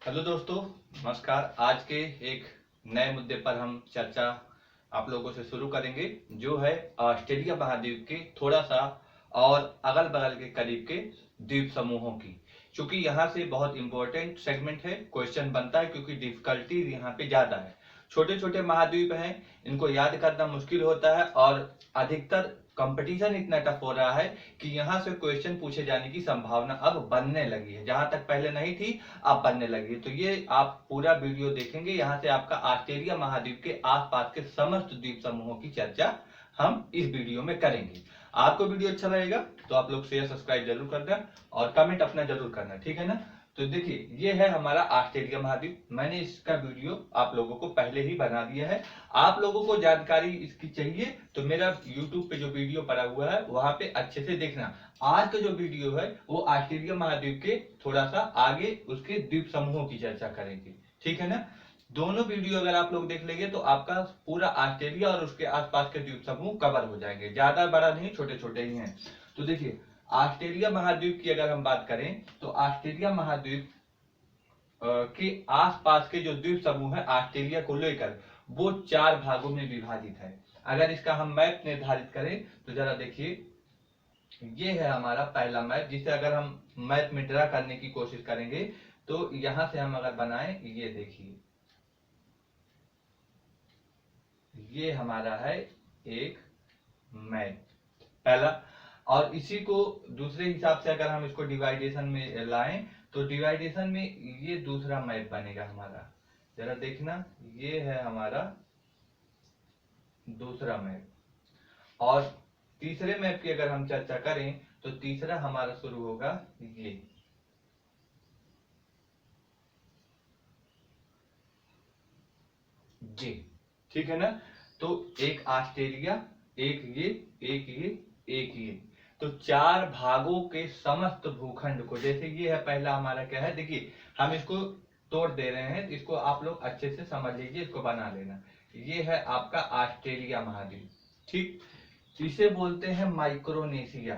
Hello दोस्तों, नमस्कार। आज के एक नए मुद्दे पर हम चर्चा आप लोगों से शुरू करेंगे, जो है ऑस्ट्रेलिया महाद्वीप के थोड़ा सा और अगल बगल के करीब के द्वीप समूहों की। क्योंकि यहाँ से बहुत इंपॉर्टेंट सेगमेंट है, क्वेश्चन बनता है क्योंकि डिफिकल्टीज यहाँ पे ज्यादा है। छोटे छोटे महाद्वीप हैं, इनको याद करना मुश्किल होता है और अधिकतर कंपटीशन इतना टफ हो रहा है कि यहाँ से क्वेश्चन पूछे जाने की संभावना अब बनने लगी है। जहां तक पहले नहीं थी, अब बनने लगी है। तो ये आप पूरा वीडियो देखेंगे, यहाँ से आपका ऑस्ट्रेलिया महाद्वीप के आसपास के समस्त द्वीप समूहों की चर्चा हम इस वीडियो में करेंगे। आपको वीडियो अच्छा लगेगा तो आप लोग शेयर सब्सक्राइब जरूर करना और कमेंट अपना जरूर करना, ठीक है ना। तो देखिए, ये है हमारा ऑस्ट्रेलिया महाद्वीप। मैंने इसका वीडियो आप लोगों को पहले ही बना दिया है। आप लोगों को जानकारी इसकी चाहिए तो मेरा यूट्यूब पे जो वीडियो पड़ा हुआ है वहां पे अच्छे से देखना। आज का जो वीडियो है वो ऑस्ट्रेलिया महाद्वीप के थोड़ा सा आगे उसके द्वीप समूहों की चर्चा करेंगे, ठीक है ना। दोनों वीडियो अगर आप लोग देख लेंगे तो आपका पूरा ऑस्ट्रेलिया और उसके आसपास के द्वीप समूह कवर हो जाएंगे। ज्यादा बड़ा नहीं, छोटे छोटे ही हैं। तो देखिए, ऑस्ट्रेलिया महाद्वीप की अगर हम बात करें तो ऑस्ट्रेलिया महाद्वीप के आसपास के जो द्वीप समूह है ऑस्ट्रेलिया को लेकर, वो 4 भागों में विभाजित है। अगर इसका हम मैप निर्धारित करें तो जरा देखिए, ये है हमारा पहला मैप, जिसे अगर हम मैप में ड्रा करने की कोशिश करेंगे तो यहां से हम अगर बनाएं, ये देखिए, ये हमारा है एक मैप पहला। और इसी को दूसरे हिसाब से अगर हम इसको डिवाइडेशन में लाएं तो डिवाइडेशन में ये दूसरा मैप बनेगा हमारा। जरा देखना, ये है हमारा दूसरा मैप। और तीसरे मैप की अगर हम चर्चा करें तो तीसरा हमारा शुरू होगा ये। जी, ठीक है ना। तो एक ऑस्ट्रेलिया, एक ये, एक ये, एक ये। तो 4 भागों के समस्त भूखंड को, जैसे ये है पहला हमारा क्या है, देखिए हम इसको तोड़ दे रहे हैं, इसको आप लोग अच्छे से समझ लीजिए, इसको बना लेना। ये है आपका ऑस्ट्रेलिया महाद्वीप, ठीक। इसे बोलते हैं माइक्रोनेशिया।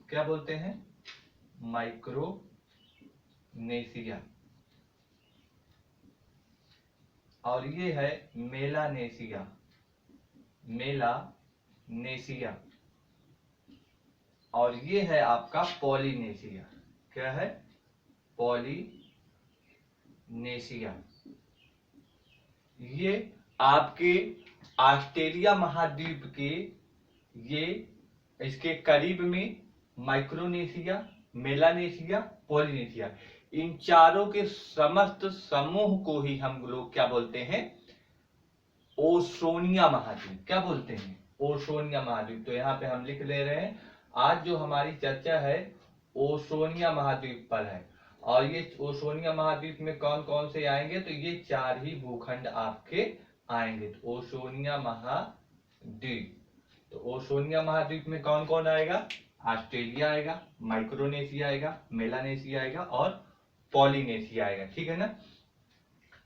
क्या बोलते हैं? माइक्रोनेशिया। और ये है मेलानेशिया। मेलानेशिया। और ये है आपका पॉलिनेशिया। क्या है? पॉलिनेशिया। ये आपके ऑस्ट्रेलिया महाद्वीप के, ये इसके करीब में माइक्रोनेशिया, मेलानेशिया, पॉलिनेशिया, इन चारों के समस्त समूह को ही हम लोग क्या बोलते हैं? ओशोनिया महाद्वीप। क्या बोलते हैं? ओशोनिया महाद्वीप। तो यहाँ पे हम लिख ले रहे हैं, आज जो हमारी चर्चा है ओशोनिया महाद्वीप पर है। और ये ओशोनिया महाद्वीप में कौन कौन से आएंगे? तो ये 4 ही भूखंड आपके आएंगे। तो ओशोनिया महाद्वीप, तो ओशोनिया महाद्वीप में कौन कौन आएगा? ऑस्ट्रेलिया आएगा, माइक्रोनेशिया आएगा, मेलानेशिया आएगा और पॉलिनेशिया आएगा, ठीक है ना।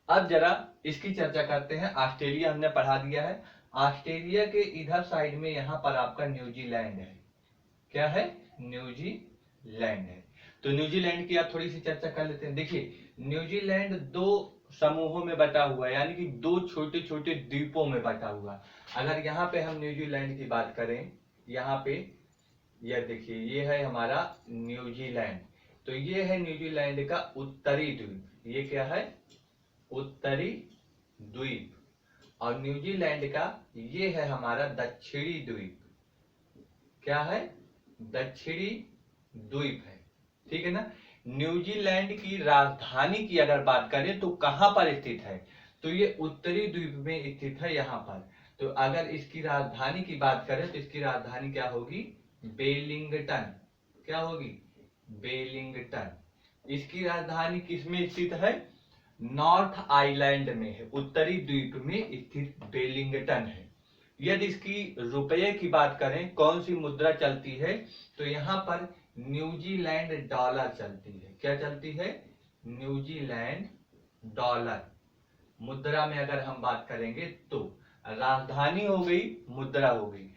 अब जरा इसकी चर्चा करते हैं। ऑस्ट्रेलिया हमने पढ़ा दिया है। ऑस्ट्रेलिया के इधर साइड में यहां पर आपका न्यूजीलैंड है। क्या है? न्यूजीलैंड है। तो न्यूजीलैंड की आप थोड़ी सी चर्चा कर लेते हैं। देखिए, न्यूजीलैंड 2 समूहों में बटा हुआ है, यानी कि 2 छोटे छोटे द्वीपों में बटा हुआ। अगर यहाँ पे हम न्यूजीलैंड की बात करें, यहाँ पे यह देखिए, ये है हमारा न्यूजीलैंड। तो ये है न्यूजीलैंड का उत्तरी द्वीप। ये क्या है? उत्तरी द्वीप। और न्यूजीलैंड का ये है हमारा दक्षिणी द्वीप। क्या है? दक्षिणी द्वीप है, ठीक है ना। न्यूजीलैंड की राजधानी की अगर बात करें तो कहां पर स्थित है? तो ये उत्तरी द्वीप में स्थित है, यहां पर। तो अगर इसकी राजधानी की बात करें तो इसकी राजधानी क्या होगी? वेलिंगटन। क्या होगी? वेलिंगटन। इसकी राजधानी किसमें स्थित है? नॉर्थ आइलैंड में है, उत्तरी द्वीप में स्थित वेलिंगटन है। यदि इसकी रुपये की बात करें, कौन सी मुद्रा चलती है, तो यहां पर न्यूजीलैंड डॉलर चलती है। क्या चलती है? New Zealand dollar. मुद्रा में अगर हम बात करेंगे तो राजधानी हो गई, मुद्रा हो गई।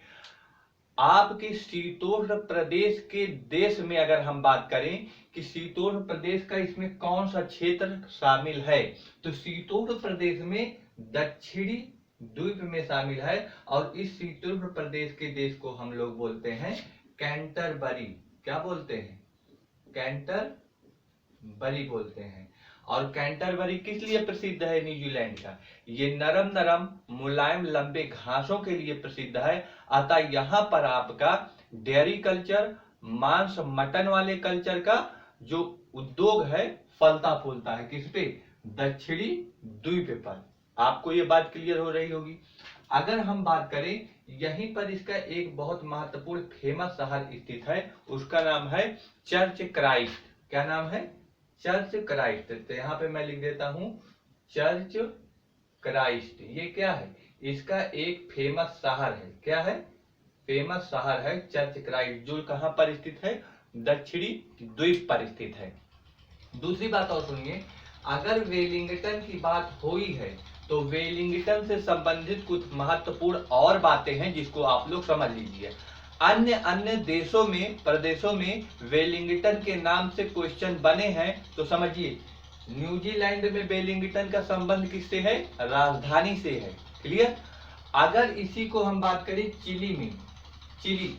आपके शीतोष्ण प्रदेश के देश में अगर हम बात करें कि शीतोष्ण प्रदेश का इसमें कौन सा क्षेत्र शामिल है, तो शीतोष्ण प्रदेश में दक्षिणी द्वीप में शामिल है। और इस शीतोष्ण प्रदेश के देश को हम लोग बोलते हैं कैंटरबरी। क्या बोलते हैं? कैंटरबरी बोलते हैं। और कैंटरबरी किस लिए प्रसिद्ध है न्यूजीलैंड का? ये नरम नरम मुलायम लंबे घासों के लिए प्रसिद्ध है। अतः यहाँ पर आपका डेयरी कल्चर, मांस मटन वाले कल्चर का जो उद्योग है फलता फूलता है। किस पे? दक्षिणी द्वीप पर। आपको ये बात क्लियर हो रही होगी। अगर हम बात करें, यहीं पर इसका एक बहुत महत्वपूर्ण फेमस शहर स्थित है, उसका नाम है चर्च क्राइस्ट। क्या नाम है? Church Christ. तो यहाँ पे मैं लिख देता हूं चर्च क्राइस्ट। ये क्या है? इसका एक फेमस शहर है। क्या है? फेमस शहर है चर्च क्राइस्ट, जो कहां पर स्थित है? दक्षिणी द्वीप पर स्थित है। दूसरी बात और सुनिए, अगर वेलिंगटन की बात हुई है तो वेलिंगटन से संबंधित कुछ महत्वपूर्ण और बातें हैं जिसको आप लोग समझ लीजिए। अन्य अन्य देशों में, प्रदेशों में वेलिंगटन के नाम से क्वेश्चन बने हैं, तो समझिए न्यूजीलैंड में वेलिंगटन का संबंध किससे है? राजधानी से है। क्लियर? अगर इसी को हम बात करें चिली में, चिली,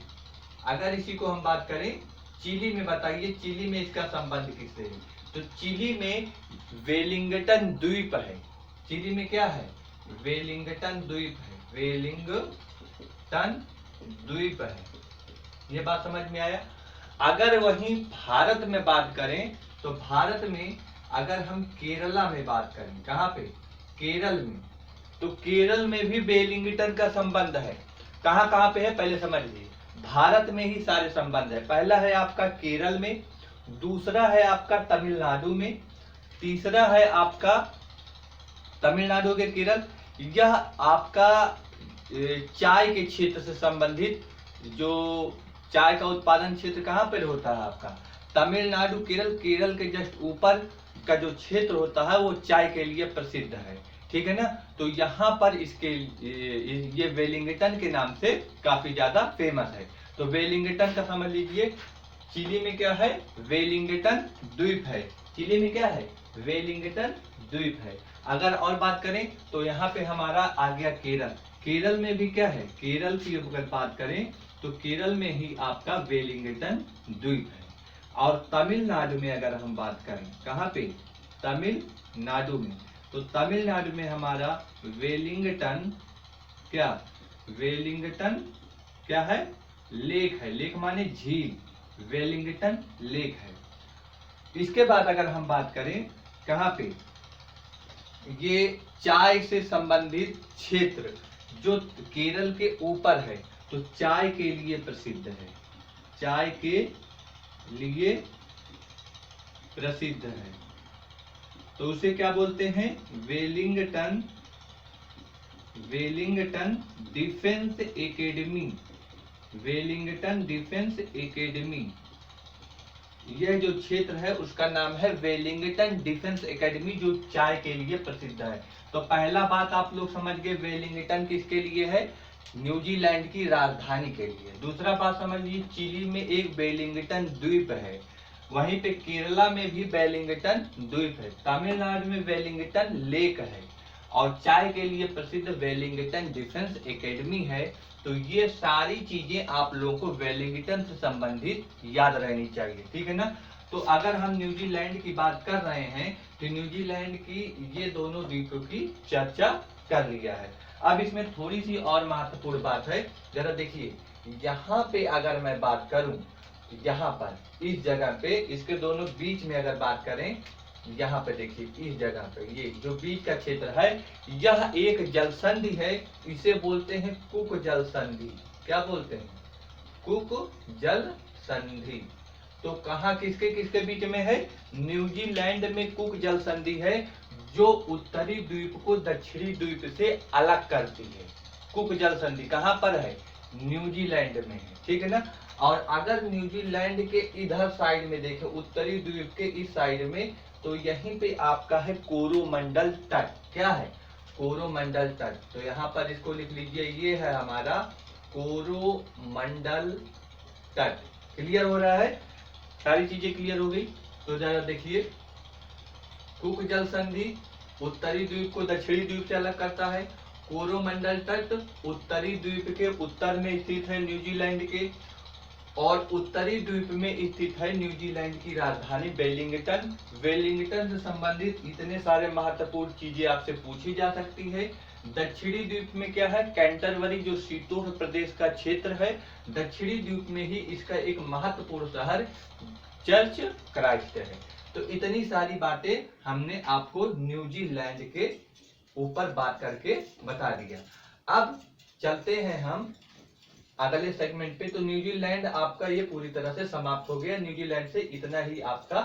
अगर इसी को हम बात करें चिली में, बताइए चिली में इसका संबंध किससे है? तो चिली में वेलिंगटन द्वीप है। चिली में क्या है? वेलिंगटन द्वीप है। वेलिंगटन द्वीप है। ये बात समझ में आया? अगर वहीं भारत में बात करें तो भारत में अगर हम केरला में बात करें, कहां पे? केरल में, तो केरल में भी वेलिंगटन का संबंध है। कहां कहां पे है पहले समझ लीजिए। भारत में ही सारे संबंध है। पहला है आपका केरल में, दूसरा है आपका तमिलनाडु में, तीसरा है आपका तमिलनाडु के केरल। यह आपका चाय के क्षेत्र से संबंधित, जो चाय का उत्पादन क्षेत्र कहां पर होता है आपका? तमिलनाडु, केरल। केरल के जस्ट ऊपर का जो क्षेत्र होता है वो चाय के लिए प्रसिद्ध है। ठीक है ना? तो यहाँ पर इसके ये वेलिंगटन के नाम से काफी ज्यादा फेमस है। तो वेलिंगटन का समझ लीजिए, चिली में क्या है? वेलिंगटन द्वीप है। चिली में क्या है? वेलिंगटन द्वीप है। अगर और बात करें तो यहाँ पे हमारा आ गया केरल। केरल में भी क्या है? केरल की अगर बात करें तो केरल में ही आपका वेलिंगटन द्वीप है। और तमिलनाडु में अगर हम बात करें, कहां पे? तमिलनाडु में, तो तमिलनाडु में हमारा वेलिंगटन क्या? वेलिंगटन क्या है? लेक है। लेक माने झील, वेलिंगटन लेक है। इसके बाद अगर हम बात करें कहां पे? ये चाय से संबंधित क्षेत्र जो केरल के ऊपर है, तो चाय के लिए प्रसिद्ध है। चाय के लिए प्रसिद्ध है, तो उसे क्या बोलते हैं? Wellington, Wellington defence academy. Wellington defence academy, यह जो क्षेत्र है उसका नाम है वेलिंगटन डिफेंस एकेडमी, जो चाय के लिए प्रसिद्ध है। तो पहला बात आप लोग समझ गए, वेलिंगटन किसके लिए है? न्यूजीलैंड की राजधानी के लिए। दूसरा बात समझ लीजिए, चिली में एक वेलिंगटन द्वीप है। वहीं पे केरला में भी वेलिंगटन द्वीप है। तमिलनाडु में वेलिंगटन लेक है। और चाय के लिए प्रसिद्ध वेलिंगटन डिफेंस एकेडमी है। तो ये सारी चीजें आप लोगों को वेलिंगटन से संबंधित याद रहनी चाहिए। ठीक है ना? तो अगर हम न्यूजीलैंड की बात कर रहे हैं तो न्यूजीलैंड की ये दोनों द्वीपों की चर्चा कर लिया है। अब इसमें थोड़ी सी और महत्वपूर्ण बात है, जरा देखिए। यहाँ पे अगर मैं बात करूं, यहाँ पर इस जगह पे, इसके दोनों बीच में अगर बात करें, यहाँ पे देखिए इस जगह पे ये जो बीच का क्षेत्र है, यह एक जल संधि है। इसे बोलते हैं कुक जल संधि। क्या बोलते हैं? कुक जल संधि। तो कहा किसके किसके बीच में है? न्यूजीलैंड में कुक जल संधि है, जो उत्तरी द्वीप को दक्षिणी द्वीप से अलग करती है। कुक जल संधि कहां पर है? न्यूजीलैंड में है। ठीक है ना? और अगर न्यूजीलैंड के इधर साइड में देखें, उत्तरी द्वीप के इस साइड में, तो यहीं पे आपका है कोरोमंडल तट। क्या है? कोरोमंडल तट। तो यहाँ पर इसको लिख लीजिए, ये है हमारा कोरोमंडल तट। क्लियर हो रहा है? सारी चीजें क्लियर हो गई? तो जरा देखिए, कुक जल संधि उत्तरी द्वीप को दक्षिणी द्वीप से अलग करता है। कोरोमंडल तट उत्तरी द्वीप के उत्तर में स्थित है न्यूजीलैंड के, और उत्तरी द्वीप में स्थित है न्यूजीलैंड की राजधानी वेलिंगटन। वेलिंगटन से संबंधित इतने सारे महत्वपूर्ण चीजें आपसे पूछी जा सकती है। दक्षिणी द्वीप में क्या है? कैंटरबरी, जो शीतोष्ण प्रदेश का क्षेत्र है। दक्षिणी द्वीप में ही इसका एक महत्वपूर्ण शहर चर्च क्राइस्ट है। तो इतनी सारी बातें हमने आपको न्यूजीलैंड के ऊपर बात करके बता दिया। अब चलते हैं हम अगले सेगमेंट पे। तो न्यूजीलैंड आपका ये पूरी तरह से समाप्त हो गया। न्यूजीलैंड से इतना ही आपका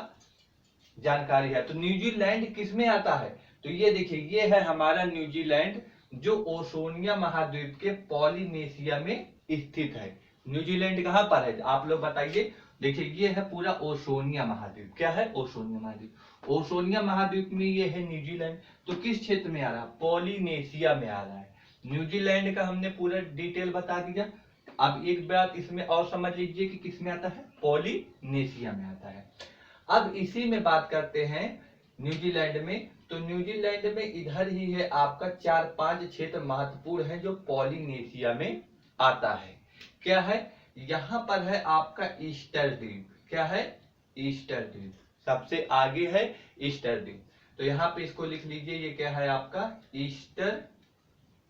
जानकारी है। तो न्यूजीलैंड किस में आता है? तो ये देखिए, ये है हमारा न्यूजीलैंड, जो ओशोनिया महाद्वीप के पॉलिनेशिया में स्थित है। न्यूजीलैंड कहां पर है? आप लोग बताइए। देखिए, ये है पूरा ओशोनिया महाद्वीप। क्या है? ओशोनिया महाद्वीप। ओशोनिया महाद्वीप में ये है न्यूजीलैंड। तो किस क्षेत्र में आ रहा है? पॉलिनेशिया में आ रहा है। न्यूजीलैंड का हमने पूरा डिटेल बता दिया। अब एक बात इसमें और समझ लीजिए कि किस में आता है? पॉलिनेशिया में आता है। अब इसी में बात करते हैं न्यूजीलैंड में। तो न्यूजीलैंड में इधर ही है आपका 4-5 क्षेत्र महत्वपूर्ण है जो पॉलिनेशिया में आता है। क्या है? यहां पर है आपका ईस्टर द्वीप। क्या है? ईस्टर द्वीप सबसे आगे है, ईस्टर द्वीप। तो यहाँ पे इसको लिख लीजिए, ये क्या है आपका? ईस्टर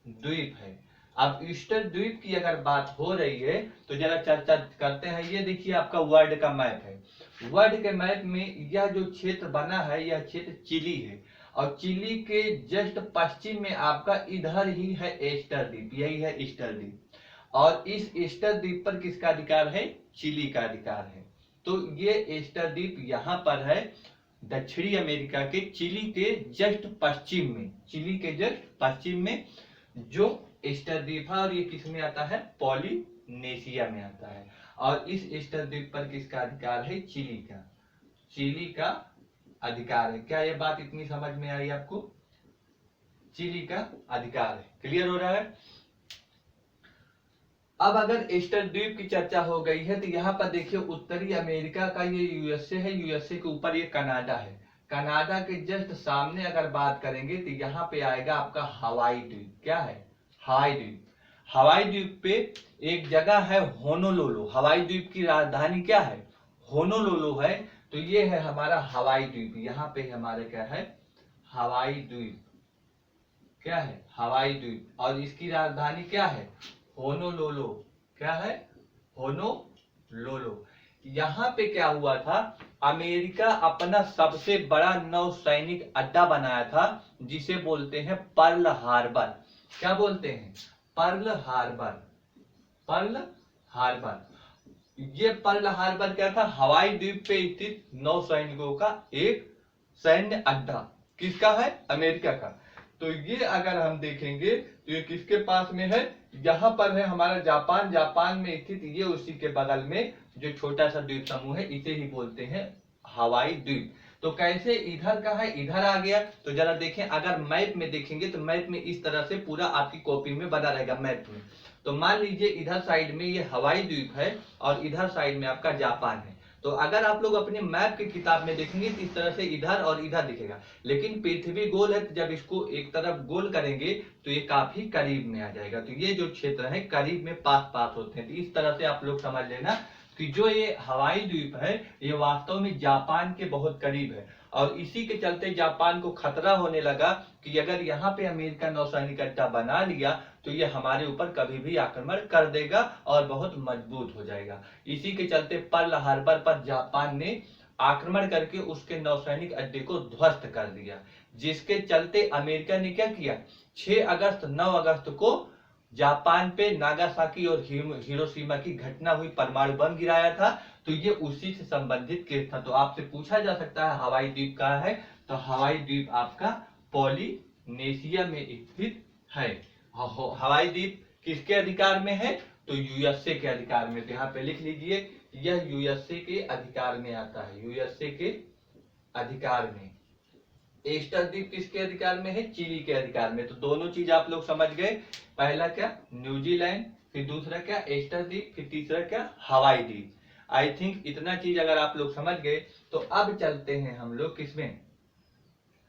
द्वीप है। अब ईस्टर द्वीप की अगर बात हो रही है तो जरा चर्चा करते हैं। ये देखिए, आपका वर्ल्ड का मैप है। वर्ल्ड के मैप में यह जो क्षेत्र बना है, यह क्षेत्र चिली है, और चिली के जस्ट पश्चिम में आपका इधर ही है ईस्टर द्वीप। यही है ईस्टर द्वीप, और इस ईस्टर द्वीप पर किसका अधिकार है? चिली का अधिकार है। तो ये ईस्टर द्वीप यहाँ पर है दक्षिणी अमेरिका के चिली के जस्ट पश्चिम में। चिली के जस्ट पश्चिम में जो ईस्टर द्वीप है, और ये किस में आता है? पॉलिनेशिया में आता है। और इस ईस्टर द्वीप पर किसका अधिकार है? चिली का। चिली का अधिकार है। क्या ये बात इतनी समझ में आई आपको? चिली का अधिकार है। क्लियर हो रहा है? अब अगर ईस्टर द्वीप की चर्चा हो गई है तो यहाँ पर देखिए, उत्तरी अमेरिका का ये यूएसए है। यूएसए के ऊपर ये कनाडा है। कनाडा के जस्ट सामने अगर बात करेंगे तो यहाँ पे आएगा आपका हवाई द्वीप। क्या है? हवाई द्वीप। हवाई द्वीप पे एक जगह है होनोलुलु। हवाई द्वीप की राजधानी क्या है? होनोलुलु है। तो ये है हमारा हवाई द्वीप। यहाँ पे हमारे क्या है? हवाई द्वीप। क्या है? हवाई द्वीप। और इसकी राजधानी क्या है? होनोलुलु। क्या है? होनोलुलु। यहाँ पे क्या हुआ था? अमेरिका अपना सबसे बड़ा नौसैनिक अड्डा बनाया था, जिसे बोलते हैं पर्ल हार्बर। क्या बोलते हैं? Pearl Harbor. Pearl Harbor. ये पर्ल हार्बर क्या था? हवाई द्वीप पे स्थित नौसैनिकों का एक सैन्य अड्डा। किसका है? अमेरिका का। तो ये अगर हम देखेंगे तो ये किसके पास में है? यहाँ पर है हमारा जापान। जापान में स्थित ये उसी के बगल में जो छोटा सा द्वीप समूह है, इसे ही बोलते हैं हवाई द्वीप। तो कैसे इधर का है इधर आ गया? तो जरा देखें, अगर मैप में देखेंगे तो मैप में इस तरह से पूरा आपकी कॉपी में बना रहेगा मैप में। तो मान लीजिए इधर साइड में ये हवाई द्वीप है और इधर साइड में आपका जापान है। तो अगर आप लोग अपने मैप की किताब में देखेंगे तो इस तरह से इधर और इधर दिखेगा, लेकिन पृथ्वी गोल है तो जब इसको एक तरफ गोल करेंगे तो ये काफी करीब में आ जाएगा। तो ये जो क्षेत्र है करीब में पास पास होते हैं। तो इस तरह से आप लोग समझ लेना कि जो ये हवाई द्वीप है ये वास्तव में जापान के बहुत करीब है, और इसी के चलते जापान को खतरा होने लगा कि अगर यहाँ पे अमेरिका नौसैनिक अड्डा बना लिया तो ये हमारे ऊपर कभी भी आक्रमण कर देगा और बहुत मजबूत हो जाएगा। इसी के चलते पर्ल हार्बर पर जापान ने आक्रमण करके उसके नौसैनिक अड्डे को ध्वस्त कर दिया, जिसके चलते अमेरिका ने क्या किया? 6 अगस्त 9 अगस्त को जापान पे नागासाकी और हिरोशिमा की घटना हुई, परमाणु बम गिराया था। तो ये उसी से संबंधित केस था। तो आपसे पूछा जा सकता है हवाई द्वीप कहाँ है? तो हवाई द्वीप आपका पॉलिनेशिया में स्थित है। हवाई द्वीप किसके अधिकार में है? तो यूएसए के अधिकार में। तो यहाँ पे लिख लीजिए, यह यूएसए के अधिकार में आता है। यूएसए के अधिकार में। ईस्टर द्वीप किसके अधिकार में है? चिली के अधिकार में। तो दोनों चीज आप लोग समझ गए। पहला क्या? न्यूजीलैंड फिर दूसरा क्या एस्टर द्वीप, फिर तीसरा क्या हवाई द्वीप। आई थिंक इतना चीज अगर आप लोग समझ गए तो अब चलते हैं हम लोग किसमें,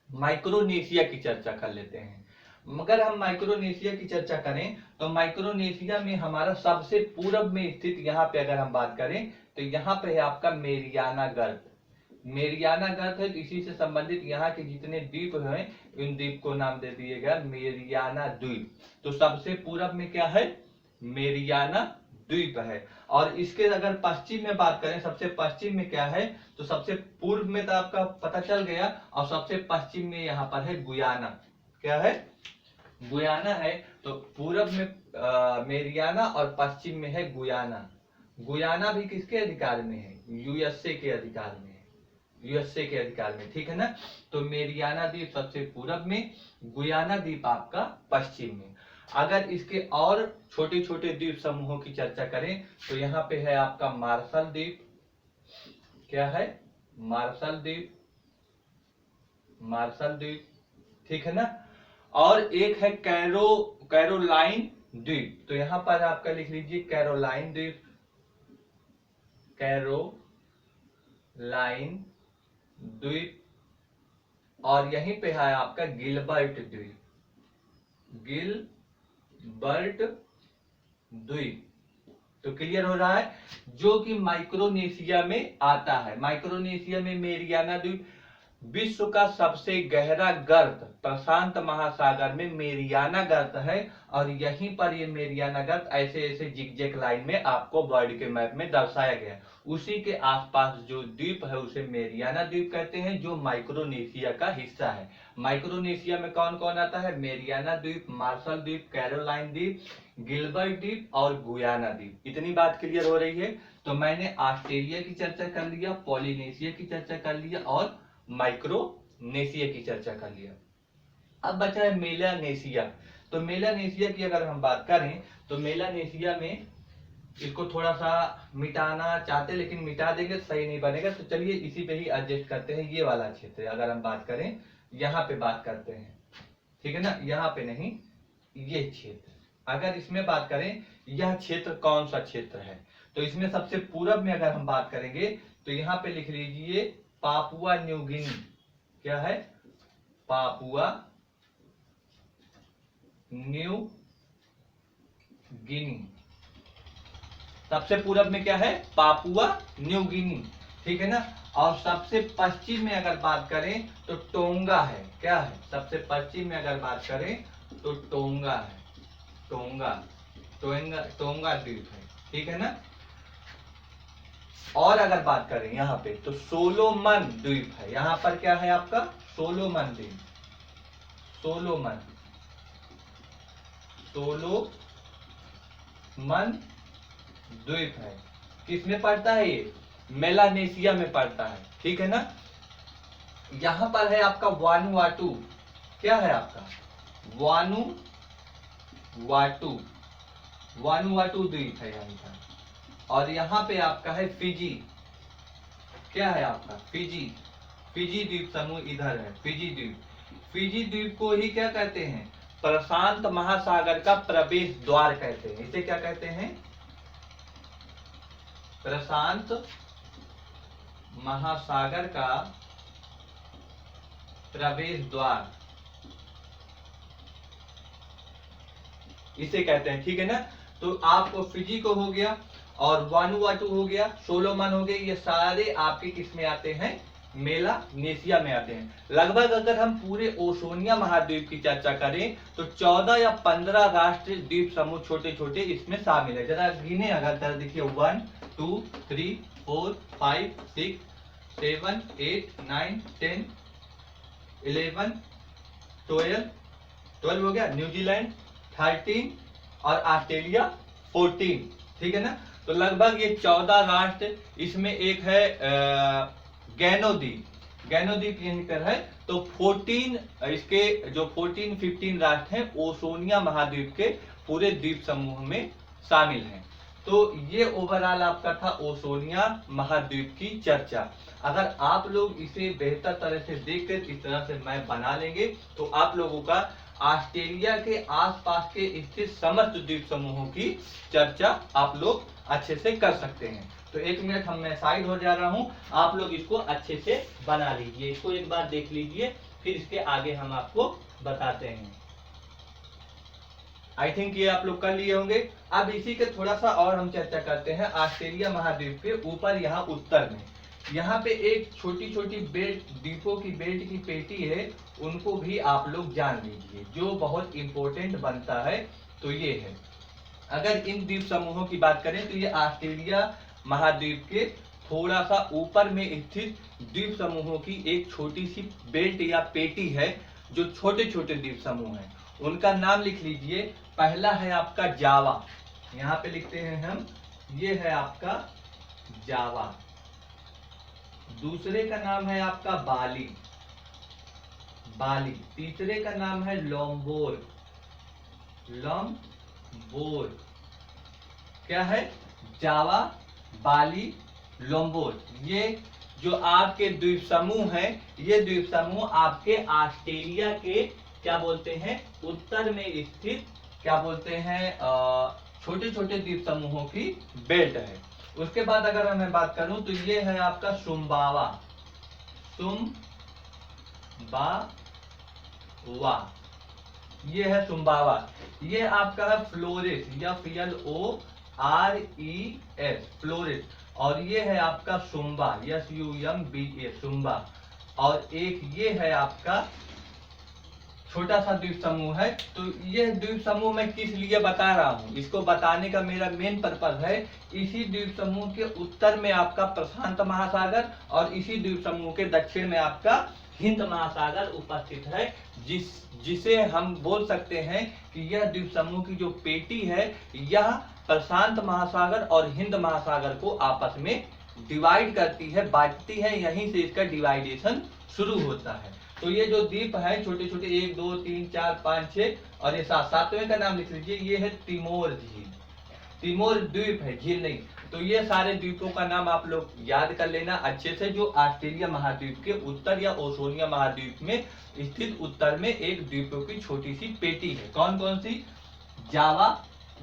माइक्रोनेशिया की चर्चा कर लेते हैं। मगर हम माइक्रोनेशिया की चर्चा करें तो माइक्रोनेशिया में हमारा सबसे पूर्व में स्थित यहाँ पे अगर हम बात करें तो यहाँ पे है आपका मेरियाना गर्त। मेरियाना गर्त है, तो इसी से संबंधित यहाँ के जितने द्वीप हैं इन द्वीप को नाम दे दिएगा मेरियाना द्वीप। तो सबसे पूर्व में क्या है, मेरियाना द्वीप है। और इसके अगर पश्चिम में बात करें, सबसे पश्चिम में क्या है, तो सबसे पूर्व में तो आपका पता चल गया, और सबसे पश्चिम में यहाँ पर है गुयाना। क्या है, गुयाना है। तो पूर्व में मेरियाना और पश्चिम में है गुयाना। गुयाना भी किसके अधिकार में है, यूएसए के अधिकार में है, यूएसए के अधिकार में, ठीक है ना। तो मेरियाना द्वीप सबसे पूर्व में, गुयाना द्वीप आपका पश्चिम में। अगर इसके और छोटे छोटे द्वीप समूहों की चर्चा करें तो यहाँ पे है आपका मार्शल द्वीप। क्या है, मार्शल द्वीप, मार्शल द्वीप, ठीक है ना। और एक है कैरोलाइन द्वीप। तो यहाँ पर आपका लिख लीजिए कैरोलाइन द्वीप, कैरोलाइन द्वीप। और यहीं पे है आपका गिलबर्ट द्वीप, गिलबर्ट द्वीप। तो क्लियर हो रहा है, जो कि माइक्रोनेशिया में आता है। माइक्रोनेशिया में मेरियाना द्वीप, विश्व का सबसे गहरा गर्त प्रशांत महासागर में मेरियाना गर्त है। और यहीं पर ये मेरियाना गर्त ऐसे ऐसे जिगजैग लाइन में आपको वर्ल्ड के मैप में दर्शाया गया है। उसी के आसपास जो द्वीप है उसे मेरियाना द्वीप कहते हैं, जो माइक्रोनेशिया का हिस्सा है। माइक्रोनेशिया में कौन कौन आता है, मेरियाना द्वीप, मार्शल द्वीप, कैरोलाइन द्वीप, गिलबर्ट द्वीप और गुयाना द्वीप। इतनी बात क्लियर हो रही है। तो मैंने ऑस्ट्रेलिया की चर्चा कर लिया, पॉलिनेशिया की चर्चा कर लिया और माइक्रोनेशिया की चर्चा कर लिया। अब बचा है मेलानेशिया। तो मेलानेशिया की अगर हम बात करें तो मेलानेशिया में इसको थोड़ा सा मिटाना चाहते, लेकिन मिटा देंगे तो सही नहीं बनेगा। तो चलिए इसी पे ही एडजस्ट करते हैं। ये वाला क्षेत्र अगर हम बात करें, यहाँ पे बात करते हैं, ठीक है ना, यहाँ पे नहीं, ये क्षेत्र अगर इसमें बात करें, यह क्षेत्र कौन सा क्षेत्र है, तो इसमें सबसे पूर्व में अगर हम बात करेंगे तो यहाँ पे लिख लीजिए पापुआ न्यू गिनी। क्या है, पापुआ न्यू गिनी। सबसे पूर्व में क्या है, पापुआ न्यू गिनी, ठीक है ना। और सबसे पश्चिम में अगर बात करें तो टोंगा है। क्या है, सबसे पश्चिम में अगर बात करें तो टोंगा है, टोंगा, टोंगा द्वीप है, ठीक है ना। और अगर बात करें यहाँ पे तो सोलोमन द्वीप है। यहाँ पर क्या है आपका, सोलोमन द्वीप, सोलोमन, सोलोमन द्वीप है। किसमें पड़ता है ये, मेलानेशिया में पड़ता है, ठीक है ना। यहां पर है आपका वानुआटू। क्या है आपका, वानुआटू, वानुआटू द्वीप है यहां पर। और यहाँ पे आपका है फिजी। क्या है आपका, फिजी, फिजी द्वीप समूह इधर है, फिजी द्वीप। फिजी द्वीप को ही क्या कहते हैं, प्रशांत महासागर का प्रवेश द्वार कहते हैं। इसे क्या कहते हैं, प्रशांत महासागर का प्रवेश द्वार, इसे कहते हैं, ठीक है ना। तो आपको फिजी को हो गया और वानुआटू हो गया, सोलोमन हो गए, ये सारे आपके किस में आते हैं, मेलानेशिया में आते हैं। लगभग अगर हम पूरे ओशोनिया महाद्वीप की चर्चा करें तो 14 या 15 राष्ट्र द्वीप समूह छोटे छोटे इसमें शामिल है। जरा गिने, अगर जरा देखिए 1 2 3 4 5 6 7 8 9 10 11 12 हो गया, न्यूजीलैंड 13 और ऑस्ट्रेलिया 14, ठीक है ना। तो लगभग ये 14 राष्ट्र, इसमें एक है गैनोद्वीप, गैनोद्वीप यहीं पर है। तो 14 इसके जो 14-15 राष्ट्र हैं ओशोनिया महाद्वीप के पूरे द्वीप समूह में शामिल हैं। तो ये ओवरऑल आपका था ओशोनिया महाद्वीप की चर्चा। अगर आप लोग इसे बेहतर तरह से देखकर इस तरह से मैप बना लेंगे तो आप लोगों का ऑस्ट्रेलिया के आसपास के स्थित समस्त द्वीप समूहों की चर्चा आप लोग अच्छे से कर सकते हैं। तो 1 मिनट मैं साइड हो जा रहा हूं, आप लोग इसको अच्छे से बना लीजिए, इसको एक बार देख लीजिए, फिर इसके आगे हम आपको बताते हैं। आई थिंक ये आप लोग कर लिए होंगे। अब इसी के थोड़ा सा और हम चर्चा करते हैं। ऑस्ट्रेलिया महाद्वीप के ऊपर यहाँ उत्तर में यहाँ पे एक छोटी छोटी बेल्ट, द्वीपों की बेल्ट की पेटी है, उनको भी आप लोग जान लीजिए, जो बहुत इंपॉर्टेंट बनता है। तो ये है, अगर इन द्वीप समूहों की बात करें तो ये ऑस्ट्रेलिया महाद्वीप के थोड़ा सा ऊपर में स्थित द्वीप समूहों की एक छोटी सी बेल्ट या पेटी है, जो छोटे छोटे द्वीप समूह हैं। उनका नाम लिख लीजिए। पहला है आपका जावा, यहाँ पे लिखते हैं हम, ये है आपका जावा। दूसरे का नाम है आपका बाली, बाली। तीसरे का नाम है लोम्बोर, लोम्बोर। क्या है? जावा, बाली, लोम्बोर। ये जो आपके द्वीप समूह हैं, ये द्वीप समूह आपके ऑस्ट्रेलिया के क्या बोलते हैं, उत्तर में स्थित क्या बोलते हैं, छोटे छोटे द्वीप समूहों की बेल्ट है। उसके बाद अगर मैं बात करूं तो ये है आपका सुम्बावा, सुम्बावा, ये है सुम्बावा। ये आपका है फ्लोरेस, FLORES, फ्लोरेस। और ये है आपका सुम्बा, SUMBA, सुम्बा। और एक ये है आपका छोटा सा द्वीप समूह है। तो ये द्वीप समूह मैं किस लिए बता रहा हूँ, इसको बताने का मेरा मेन पर्पज है, इसी द्वीप समूह के उत्तर में आपका प्रशांत महासागर और इसी द्वीप समूह के दक्षिण में आपका हिंद महासागर उपस्थित है, जिसे हम बोल सकते हैं कि यह द्वीप समूह की जो पेटी है, यह प्रशांत महासागर और हिंद महासागर को आपस में डिवाइड करती है, बांटती है। यहीं से इसका डिवाइडेशन शुरू होता है। तो ये जो द्वीप है छोटे छोटे, 1 2 3 4 5 6 और ये 7, 7वें का नाम लिख लीजिए, ये है तिमोर झील। तिमोर द्वीप है, झील नहीं। तो ये सारे द्वीपों का नाम आप लोग याद कर लेना अच्छे से, जो ऑस्ट्रेलिया महाद्वीप के उत्तर या ओशोनिया महाद्वीप में स्थित उत्तर में एक द्वीपों की छोटी सी पेटी है। कौन कौन सी? जावा,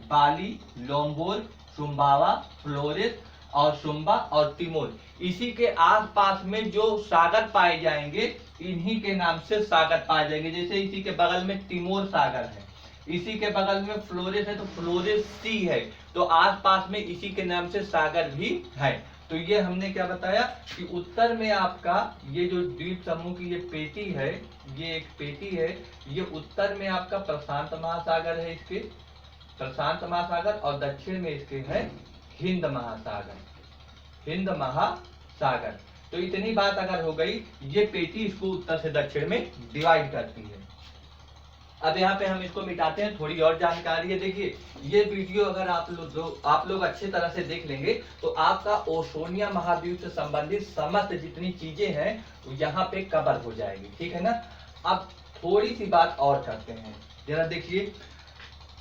बाली, लोम्बोर, सुम्बावा, फ्लोरेस और सुम्बा और तिमोर। इसी के आसपास में जो सागर पाए जाएंगे, इन्हीं के नाम से सागर पाए जाएंगे। जैसे इसी के बगल में तिमोर सागर है, इसी के बगल में फ्लोरेस है तो फ्लोरेस सी है, तो आसपास में इसी के नाम से सागर भी है। तो ये हमने क्या बताया कि उत्तर में आपका ये जो द्वीप समूह की ये पेटी है, ये एक पेटी है, ये उत्तर में आपका प्रशांत महासागर है, इसके प्रशांत महासागर, और दक्षिण में इसके है हिंद महासागर, हिंद महासागर। तो इतनी बात अगर हो गई, ये पेटी इसको उत्तर से दक्षिण में डिवाइड करती है। अब यहाँ पे हम इसको मिटाते हैं, थोड़ी और जानकारी है। देखिए, ये वीडियो अगर आप लोग अच्छी तरह से देख लेंगे तो आपका ओशोनिया महाद्वीप से संबंधित समस्त जितनी चीजें हैं यहाँ पे कवर हो जाएगी, ठीक है ना। अब थोड़ी सी बात और करते हैं, जरा देखिए,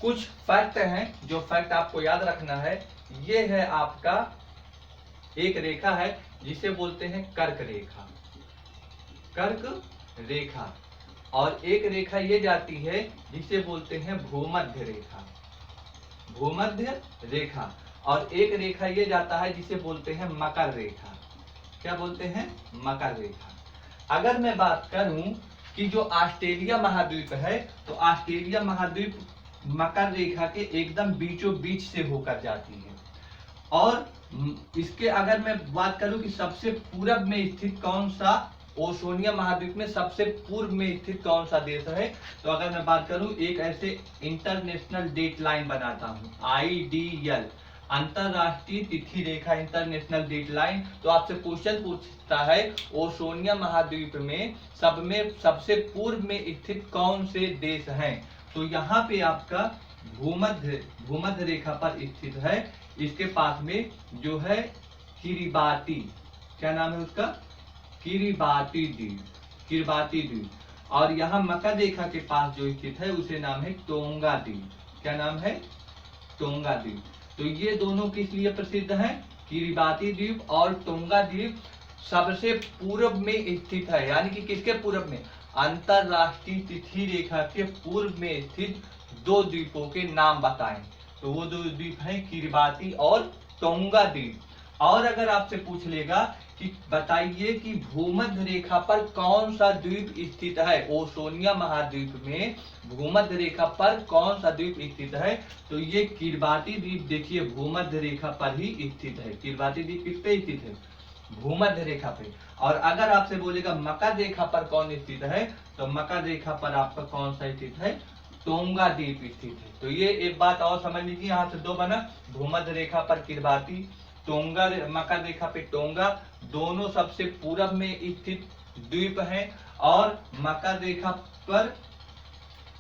कुछ फैक्ट हैं जो फैक्ट आपको याद रखना है। ये है आपका एक रेखा है जिसे बोलते हैं कर्क रेखा, कर्क रेखा। और एक रेखा ये जाती है जिसे बोलते हैं भूमध्य रेखा, भूमध्य रेखा। और एक रेखा ये जाता है जिसे बोलते हैं मकर रेखा। क्या बोलते हैं? मकर रेखा। अगर मैं बात करूं कि जो ऑस्ट्रेलिया महाद्वीप है, तो ऑस्ट्रेलिया महाद्वीप मकर रेखा के एकदम बीचों बीच से होकर जाती है। और इसके अगर मैं बात करूं कि सबसे पूरब में स्थित कौन सा, ओशोनिया महाद्वीप में सबसे पूर्व में स्थित कौन सा देश है, तो अगर मैं बात करूं, एक ऐसे इंटरनेशनल डेट लाइन बनाता हूं, IDL, अंतरराष्ट्रीय तिथि रेखा, इंटरनेशनल डेट लाइन। तो आपसे क्वेश्चन पूछता है ओशोनिया महाद्वीप में सबसे पूर्व में स्थित कौन से देश हैं, तो यहाँ पे आपका भूमध्य रेखा पर स्थित है। इसके पास में जो है किरिबाती, क्या नाम है उसका? किरिबाती द्वीप, किरिबाती द्वीप। और यहाँ मकर रेखा के पास जो स्थित है उसे नाम है टोंगा द्वीप। क्या नाम है? टोंगा द्वीप। तो ये दोनों किस लिए प्रसिद्ध हैं? किरिबाती द्वीप और टोंगा द्वीप सबसे पूर्व में स्थित है, यानी कि किसके पूर्व में? अंतरराष्ट्रीय तिथि रेखा के पूर्व में स्थित 2 द्वीपों के नाम बताएं। तो वो 2 द्वीप हैं किरबाती और टोंगा द्वीप। और अगर आपसे पूछ लेगा कि बताइए कि भूमध्य रेखा पर कौन सा द्वीप स्थित है, ओशोनिया महाद्वीप में भूमध्य रेखा पर कौन सा द्वीप स्थित है, तो ये किरबाती द्वीप देखिए भूमध्य रेखा पर ही स्थित है। किरबाती द्वीप किस पे स्थित है, भूमध्य रेखा पे। और अगर आपसे बोलेगा मकर रेखा पर कौन स्थित है, तो मकर रेखा पर आपका कौन सा स्थित है, टोंगा द्वीप स्थित है। तो ये एक बात और समझ लीजिए, यहाँ से 2 बना, भूमध्य रेखा पर किरबाती, टोंगा मकर रेखा पे टोंगा, दोनों सबसे पूर्व में स्थित द्वीप हैं। और मकर रेखा पर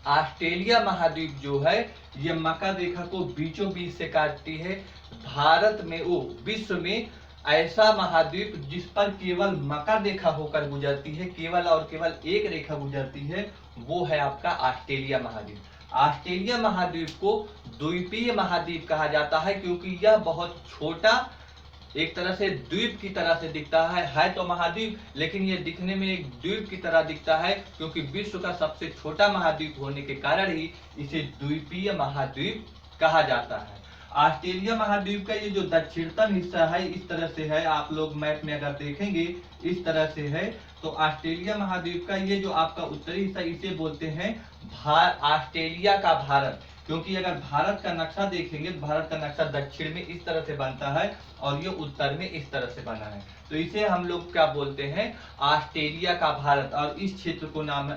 ऑस्ट्रेलिया महाद्वीप जो है ये मकर रेखा को बीचों बीच से काटती है। भारत में विश्व में ऐसा महाद्वीप जिस पर केवल मकर रेखा होकर गुजरती है, केवल और केवल एक रेखा गुजरती है, वो है आपका ऑस्ट्रेलिया महाद्वीप। ऑस्ट्रेलिया महाद्वीप को द्वीपीय महाद्वीप कहा जाता है क्योंकि यह बहुत छोटा, एक तरह से द्वीप की तरह से दिखता है तो महाद्वीप, लेकिन ये दिखने में एक द्वीप की तरह दिखता है क्योंकि विश्व का सबसे छोटा महाद्वीप होने के कारण ही इसे द्वीपीय महाद्वीप कहा जाता है। ऑस्ट्रेलिया महाद्वीप का ये जो दक्षिणतम हिस्सा है इस तरह से है, आप लोग मैप में अगर देखेंगे इस तरह से है। तो ऑस्ट्रेलिया महाद्वीप का ये जो आपका उत्तरी हिस्सा इसे बोलते हैं ऑस्ट्रेलिया का भारत, क्योंकि अगर भारत का नक्शा देखेंगे तो भारत का नक्शा दक्षिण में इस तरह से बनता है और ये उत्तर में इस तरह से बना है। तो इसे हम लोग क्या बोलते हैं, ऑस्ट्रेलिया का भारत। और इस क्षेत्र को नाम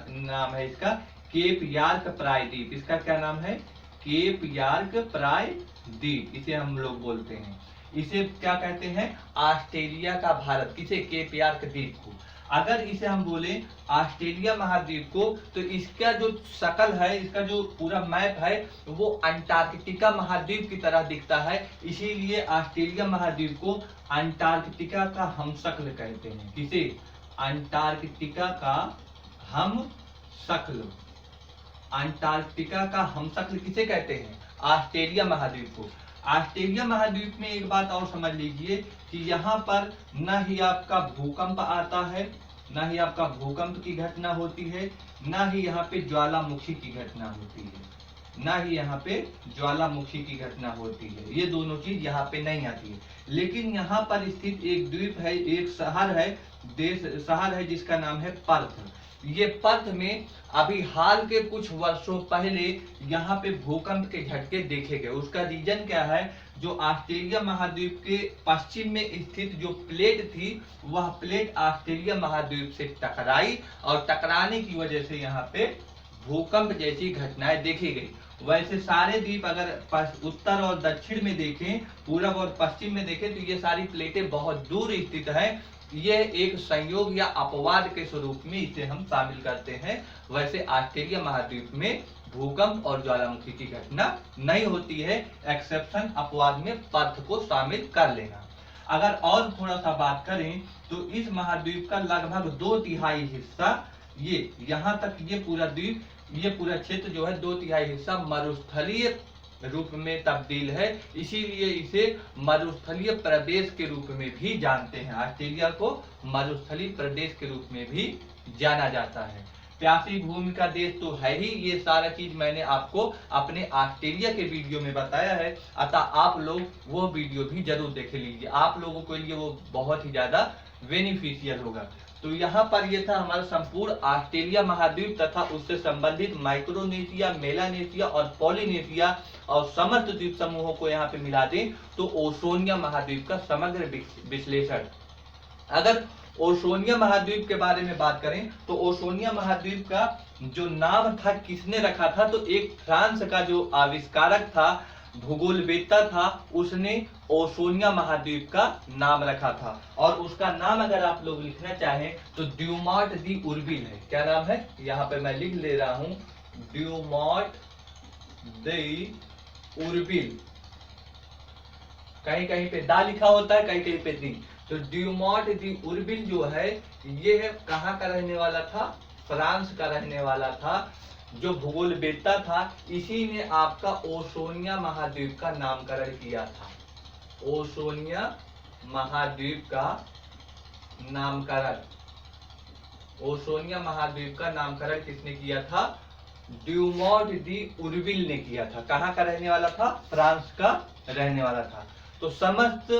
है इसका केप यार्क प्राय द्वीप। इसका क्या नाम है, केप यार्क प्राय द्वीप, इसे हम लोग बोलते हैं। इसे क्या कहते हैं, ऑस्ट्रेलिया का भारत, किसे, केप यार्क द्वीप को। अगर इसे हम बोले ऑस्ट्रेलिया महाद्वीप को, तो इसका जो शकल है, इसका जो पूरा मैप है वो अंटार्कटिका महाद्वीप की तरह दिखता है, इसीलिए ऑस्ट्रेलिया महाद्वीप को अंटार्कटिका का हमशक्ल कहते हैं। किसे, अंटार्कटिका का हमशक्ल। अंटार्कटिका का हमशक्ल किसे कहते हैं, ऑस्ट्रेलिया महाद्वीप को। ऑस्ट्रेलिया महाद्वीप में एक बात और समझ लीजिए कि यहाँ पर न ही आपका भूकंप आता है, न ही आपका भूकंप की घटना होती है, न ही यहाँ पे ज्वालामुखी की घटना होती है, न ही यहाँ पे ज्वालामुखी की घटना होती है। ये दोनों चीज यहाँ पे नहीं आती है। लेकिन यहाँ पर स्थित एक द्वीप है, एक शहर है, शहर है जिसका नाम है पर्थ। ये पर्थ में अभी हाल के कुछ वर्षों पहले यहाँ पे भूकंप के झटके देखे गए। उसका रीजन क्या है, जो ऑस्ट्रेलिया महाद्वीप के पश्चिम में स्थित जो प्लेट थी वह प्लेट ऑस्ट्रेलिया महाद्वीप से टकराई और टकराने की वजह से यहाँ पे भूकंप जैसी घटनाएं देखी गई। वैसे सारे द्वीप अगर उत्तर और दक्षिण में देखें, पूरब और पश्चिम में देखें, तो ये सारी प्लेटें बहुत दूर स्थित है। ये एक संयोग या अपवाद के स्वरूप में इसे हम शामिल करते हैं। वैसे ऑस्ट्रेलिया महाद्वीप में भूकंप और ज्वालामुखी की घटना नहीं होती है, एक्सेप्शन अपवाद में पर्थ को शामिल कर लेना। अगर और थोड़ा सा बात करें तो इस महाद्वीप का लगभग 2/3 हिस्सा, ये यहाँ तक ये पूरा द्वीप, ये पूरा क्षेत्र जो है 2/3 हिस्सा मरुस्थलीय रूप में तब्दील है, इसीलिए इसे मरुस्थलीय प्रदेश के रूप में भी जानते हैं। ऑस्ट्रेलिया को मरुस्थलीय प्रदेश के रूप में भी जाना जाता है। प्यासी भूमि का देश तो है ही, ये सारा चीज मैंने आपको अपने ऑस्ट्रेलिया के वीडियो में बताया है, अतः आप लोग वो वीडियो भी जरूर देख लीजिए, आप लोगों के लिए वो बहुत ही ज्यादा बेनिफिशियल होगा। तो यहाँ पर ये था हमारा संपूर्ण ऑस्ट्रेलिया महाद्वीप तथा उससे संबंधित माइक्रोनेशिया, मेलानेशिया और पॉलिनेशिया और समस्त द्वीप समूहों को यहाँ पे मिला दें तो ओशोनिया महाद्वीप का समग्र विश्लेषण। अगर ओशोनिया महाद्वीप के बारे में बात करें तो ओशोनिया महाद्वीप का जो नाम था किसने रखा था, तो एक फ्रांस का जो आविष्कारक था, भूगोलवेत्ता था, उसने ओशोनिया महाद्वीप का नाम रखा था। और उसका नाम अगर आप लोग लिखना चाहें तो ड्यूमॉट दी उर्बिल है। क्या नाम है, यहाँ पे मैं लिख ले रहा हूं, ड्यूमॉट दी उर्बिल। कहीं कहीं पे दा लिखा होता है, कहीं कहीं पे दी। तो ड्यूमॉट दी उर्बिल जो है ये कहाँ का रहने वाला था, फ्रांस का रहने वाला था, जो भूगोलवेत्ता था। इसी ने आपका ओशोनिया महाद्वीप का नामकरण किया था। ओशोनिया महाद्वीप का नामकरण ओशोनिया महाद्वीप का नामकरण किसने किया था? ड्यूमॉन्ट दी उर्विल ने किया था। कहाँ का रहने वाला था? फ्रांस का रहने वाला था। तो समस्त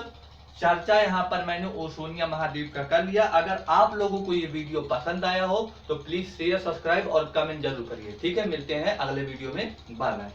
चर्चा यहाँ पर मैंने ओशोनिया महाद्वीप का कर लिया। अगर आप लोगों को ये वीडियो पसंद आया हो तो प्लीज शेयर, सब्सक्राइब और कमेंट जरूर करिए। ठीक है, मिलते हैं अगले वीडियो में। Bye bye.